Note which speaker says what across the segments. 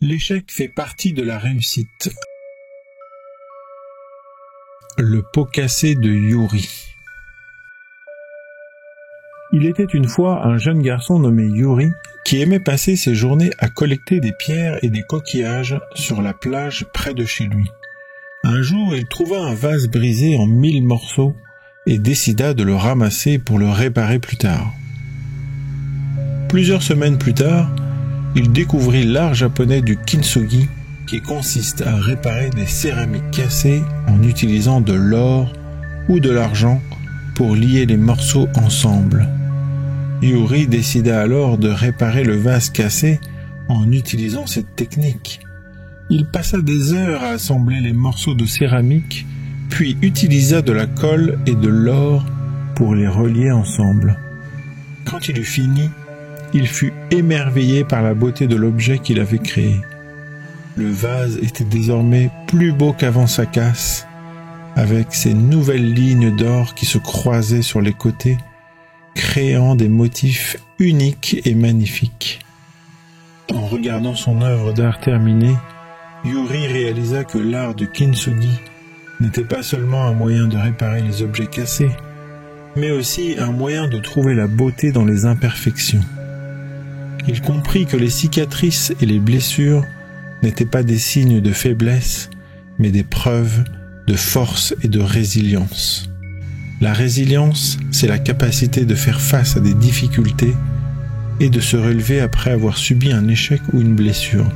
Speaker 1: L'échec fait partie de la réussite. Le pot cassé de Yuri. Il était une fois un jeune garçon nommé Yuri qui aimait passer ses journées à collecter des pierres et des coquillages sur la plage près de chez lui. Un jour, il trouva un vase brisé en 1000 morceaux et décida de le ramasser pour le réparer plus tard. Plusieurs semaines plus tard, il découvrit l'art japonais du kintsugi qui consiste à réparer des céramiques cassées en utilisant de l'or ou de l'argent pour lier les morceaux ensemble. Yuri décida alors de réparer le vase cassé en utilisant cette technique. Il passa des heures à assembler les morceaux de céramique, puis utilisa de la colle et de l'or pour les relier ensemble. Quand il eut fini, il fut émerveillé par la beauté de l'objet qu'il avait créé. Le vase était désormais plus beau qu'avant sa casse, avec ses nouvelles lignes d'or qui se croisaient sur les côtés, créant des motifs uniques et magnifiques. En regardant son œuvre d'art terminée, Yuri réalisa que l'art du kintsugi n'était pas seulement un moyen de réparer les objets cassés, mais aussi un moyen de trouver la beauté dans les imperfections. Il comprit que les cicatrices et les blessures n'étaient pas des signes de faiblesse, mais des preuves de force et de résilience. La résilience, c'est la capacité de faire face à des difficultés et de se relever après avoir subi un échec ou une blessure.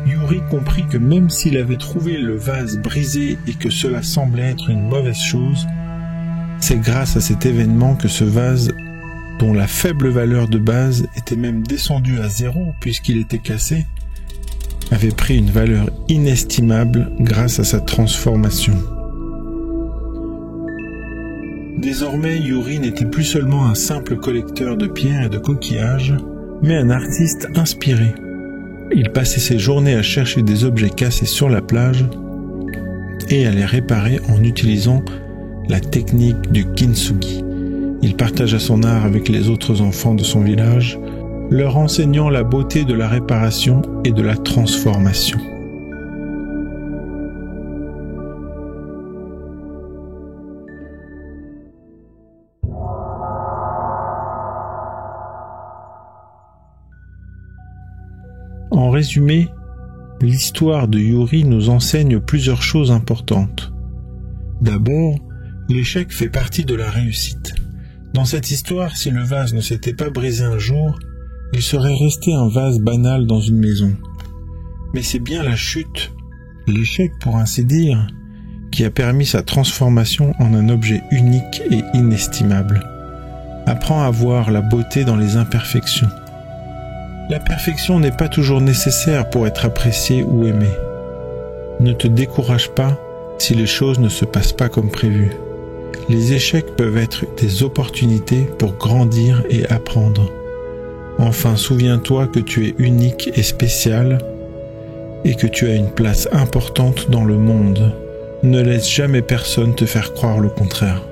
Speaker 1: Yuri comprit que même s'il avait trouvé le vase brisé et que cela semblait être une mauvaise chose, c'est grâce à cet événement que ce vase, dont la faible valeur de base était même descendue à 0 puisqu'il était cassé, avait pris une valeur inestimable grâce à sa transformation. Désormais, Yuri n'était plus seulement un simple collecteur de pierres et de coquillages, mais un artiste inspiré. Il passait ses journées à chercher des objets cassés sur la plage et à les réparer en utilisant la technique du kintsugi. Il partagea son art avec les autres enfants de son village, leur enseignant la beauté de la réparation et de la transformation. En résumé, l'histoire de Yuri nous enseigne plusieurs choses importantes. D'abord, l'échec fait partie de la réussite. Dans cette histoire, si le vase ne s'était pas brisé un jour, il serait resté un vase banal dans une maison. Mais c'est bien la chute, l'échec pour ainsi dire, qui a permis sa transformation en un objet unique et inestimable. Apprends à voir la beauté dans les imperfections. La perfection n'est pas toujours nécessaire pour être appréciée ou aimée. Ne te décourage pas si les choses ne se passent pas comme prévu. Les échecs peuvent être des opportunités pour grandir et apprendre. Enfin, souviens-toi que tu es unique et spécial et que tu as une place importante dans le monde. Ne laisse jamais personne te faire croire le contraire.